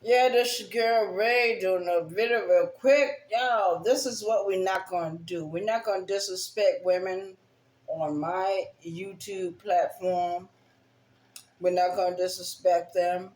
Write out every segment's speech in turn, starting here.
Yeah, this girl Ray doing a video real quick. Yo, this is what we're not gonna do. We're not gonna disrespect women on my YouTube platform. We're not gonna disrespect them.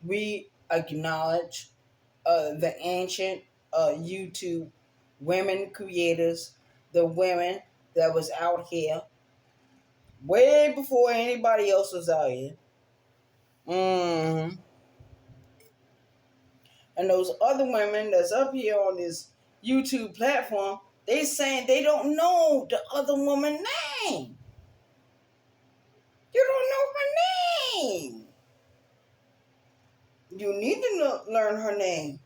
We acknowledge the ancient YouTube women creators, the women that was out here way before anybody else was out here. hmm And those other women that's up here on this YouTube platform, they saying they don't know the other woman name. You don't know her name. You need to learn her name.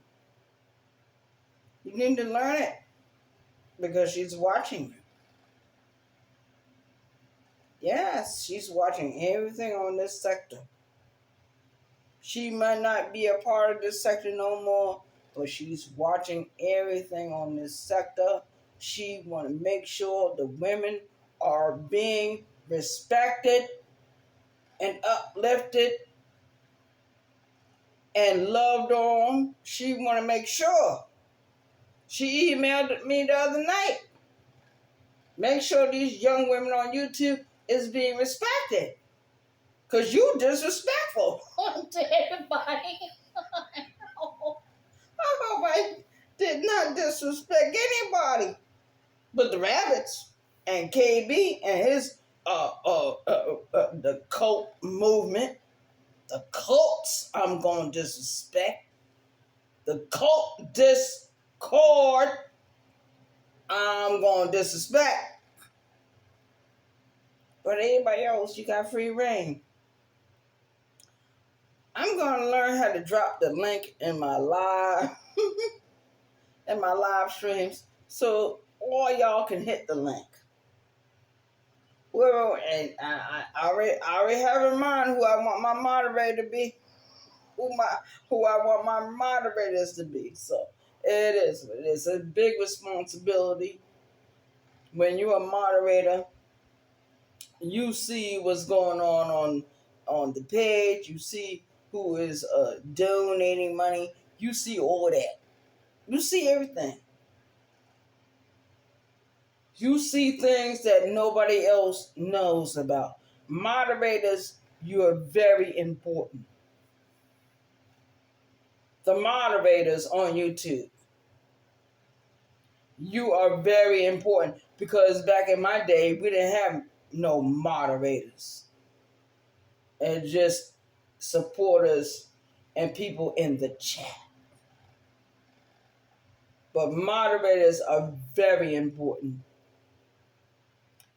You need to learn it because she's watching you. Yes, she's watching everything on this sector. She might not be a part of this sector no more, but she's watching everything on this sector. She want to make sure the women are being respected and uplifted and loved on. She want to make sure. She emailed me the other night. Make sure these young women on YouTube is being respected. Because you disrespectful to everybody. I hope I did not disrespect anybody but the rabbits and KB and his the cult movement. The cults I'm gonna disrespect. The cult discord I'm gonna disrespect. But anybody else, you got free reign. I'm gonna learn how to drop the link in my live in my live streams so all y'all can hit the link. Well, and I already have in mind who I want my moderator to be, who I want my moderators to be. So it's a big responsibility when you're a moderator. You see what's going on the page. You see who is donating money. You see all that. You see everything. You see things that nobody else knows about. Moderators, you are very important. The moderators on YouTube, you are very important because back in my day, we didn't have no moderators. And just supporters and people in the chat. But moderators are very important.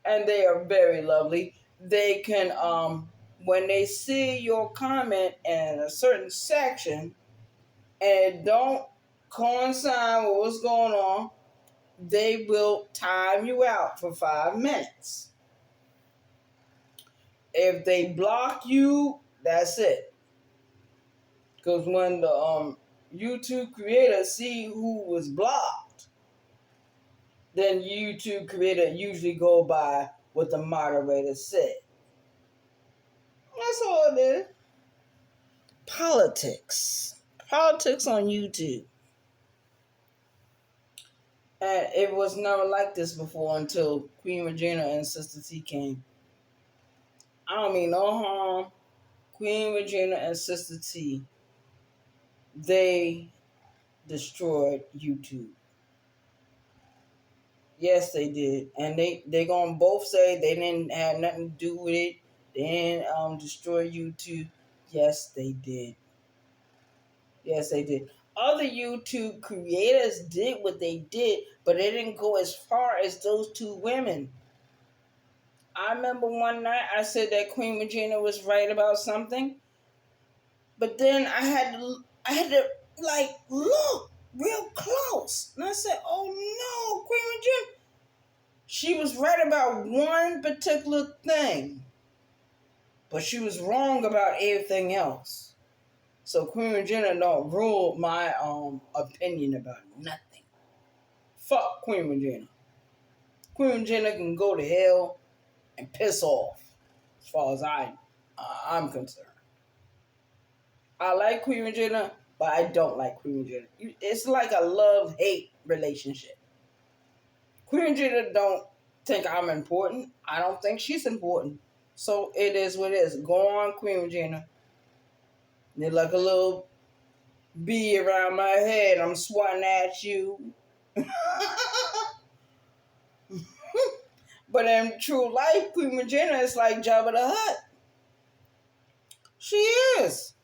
And they are very lovely. They can, when they see your comment in a certain section and it don't coincide with what's going on, they will time you out for 5 minutes. If they block you, that's it. Because when the YouTube creator see who was blocked, then YouTube creator usually go by what the moderator said. That's all it is. Politics on YouTube. And it was never like this before until Queen Regina and Sister T came. I don't mean no harm. Queen Regina and Sister T, they destroyed YouTube. Yes, they did. And they gonna both say they didn't have nothing to do with it. They didn't destroy YouTube. Yes, they did. Yes, they did. Other YouTube creators did what they did, but they didn't go as far as those two women. I remember one night I said that Queen Regina was right about something, but then I had to like look real close, and I said, "Oh no, Queen Regina, she was right about one particular thing, but she was wrong about everything else." So Queen Regina don't rule my opinion about nothing. Fuck Queen Regina. Queen Regina can go to hell and piss off, as far as I'm concerned. I like Queen Regina. but I don't like Queen Jenna. It's like a love-hate relationship. Queen Jenna don't think I'm important. I don't think she's important. So it is what it is. Go on, Queen Jenna. They're like a little bee around my head. I'm swatting at you. But in true life, Queen Regina is like Jabba the Hutt. She is.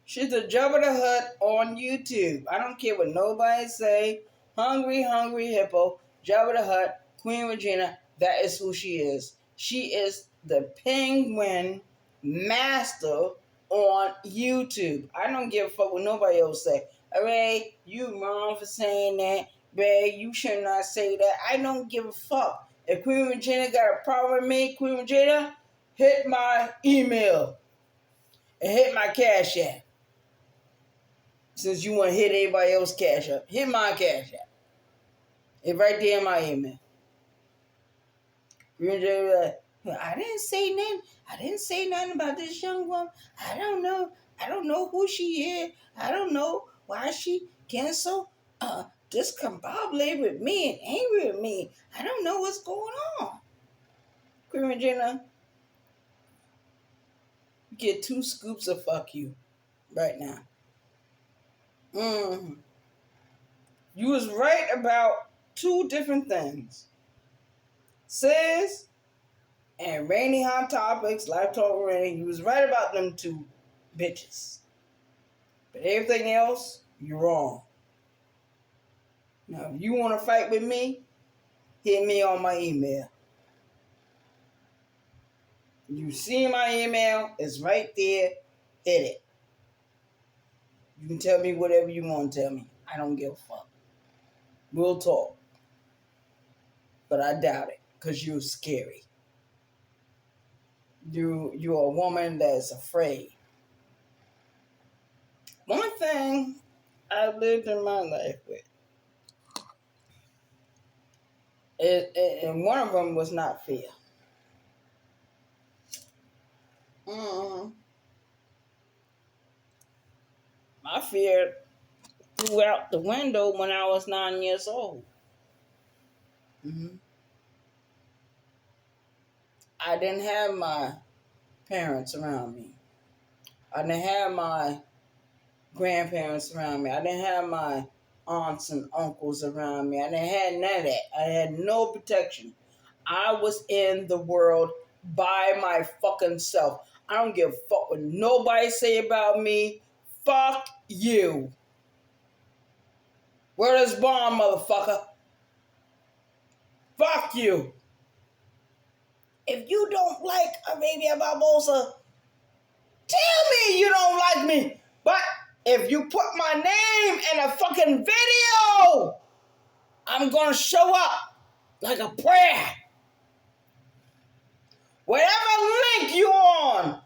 She's the Jabba the Hutt on YouTube. I don't care what nobody say. Hungry, hungry hippo, Jabba the Hutt, Queen Regina. That is who she is. She is the penguin master on YouTube. I don't give a fuck what nobody else say. Ray, you wrong for saying that. Ray, you should not say that. I don't give a fuck. If Queen Regina got a problem with me, Queen Regina, hit my email and hit my Cash App. Since you want to hit everybody else's Cash App, hit my Cash App. It's right there in my email. Queen Regina, I didn't say nothing. I didn't say nothing about this young woman. I don't know. I don't know who she is. I don't know why she getting so discombobulated with me and angry with me. I don't know what's going on. Queen Regina, you get 2 scoops of fuck you right now. You was right about 2 different things. Sis and Rainy Hot Topics, Live Talk with Rainy, you was right about them 2 bitches. But everything else, you're wrong. Now, if you want to fight with me, hit me on my email. You see my email, it's right there. Hit it. You can tell me whatever you want to tell me. I don't give a fuck. We'll talk. But I doubt it, because you're scary. You're a woman that's afraid. One thing I lived in my life with, and one of them was not fair. My fear flew out the window when I was 9 years old. I didn't have my parents around me. I didn't have my grandparents around me. I didn't have my aunts and uncles around me. I didn't have none of that. I had no protection. I was in the world by my fucking self. I don't give a fuck what nobody say about me. Fuck you. Where is bomb, motherfucker? Fuck you. If you don't like Arabia Barbosa, tell me you don't like me. But if you put my name in a fucking video, I'm gonna show up like a prayer. Whatever link you on,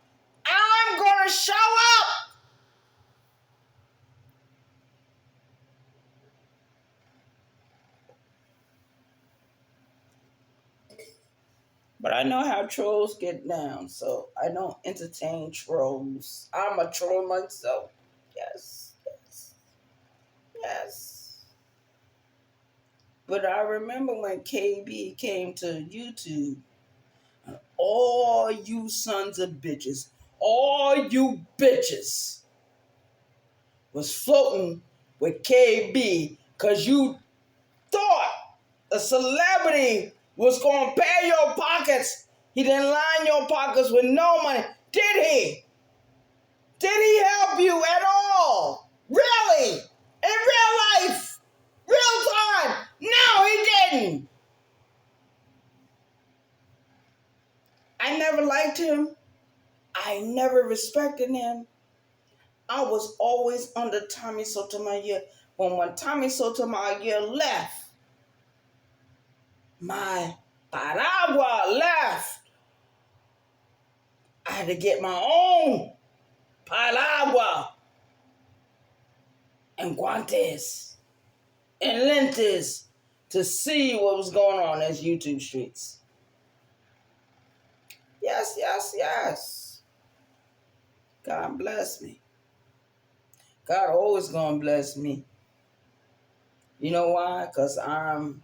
I'm gonna show up. But I know how trolls get down, so I don't entertain trolls. I'm a troll myself. Yes. But I remember when KB came to YouTube, and all you sons of bitches, all you bitches was floating with KB because you thought a celebrity was going to pay your pockets. He didn't line your pockets with no money. Did he? Did he help you at all? Really? In real life? Real time? No, he didn't. I never liked him. I never respected him. I was always under Tommy Sotomayor. When Tommy Sotomayor left, my Paragua left, I had to get my own Paragua and guantes and lentes to see what was going on in YouTube streets. Yes. God bless me. God always gonna bless me. You know why? Because I'm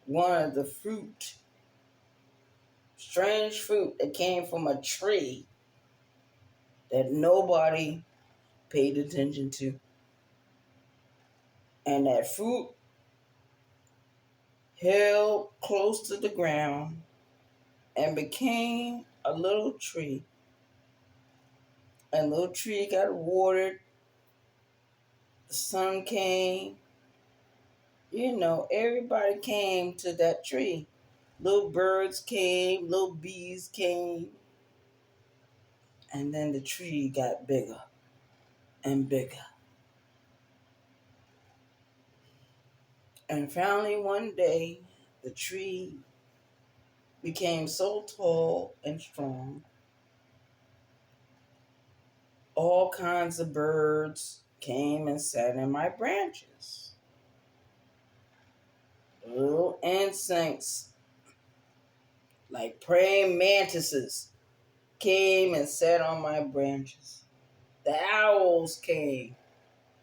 one of the strange fruit that came from a tree that nobody paid attention to. And that fruit held close to the ground and became a little tree. And little tree got watered. The sun came. Everybody came to that tree. Little birds came, little bees came. And then the tree got bigger and bigger. And finally, one day, the tree became so tall and strong. All kinds of birds came and sat in my branches. Little insects, like praying mantises, came and sat on my branches. The owls came.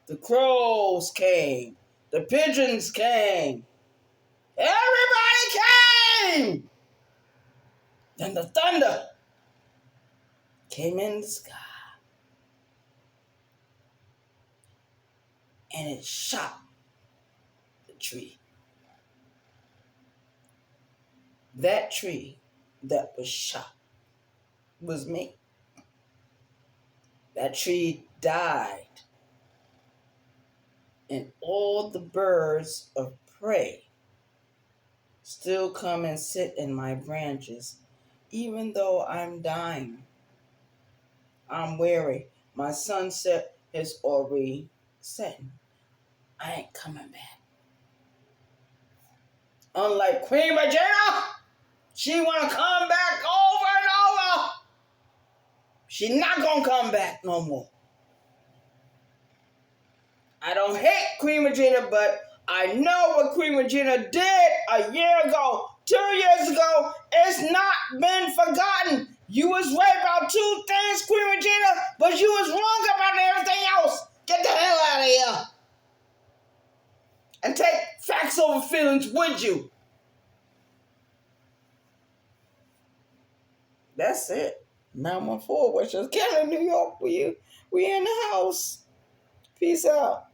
The crows came. The pigeons came. Everybody came! Then the thunder came in the sky. And it shot the tree. That tree that was shot was me. That tree died. And all the birds of prey still come and sit in my branches, even though I'm dying. I'm weary. My sunset has already set. I ain't coming back. Unlike Queen Regina, she want to come back over and over. She not going to come back no more. I don't hate Queen Regina, but I know what Queen Regina did a year ago, 2 years ago. It's not been forgotten. You was right about two things, Queen Regina, but you was wrong about everything else. Get the hell out of here. And take facts over feelings with you. That's it. 914 Westchester County, New York. We in the house. Peace out.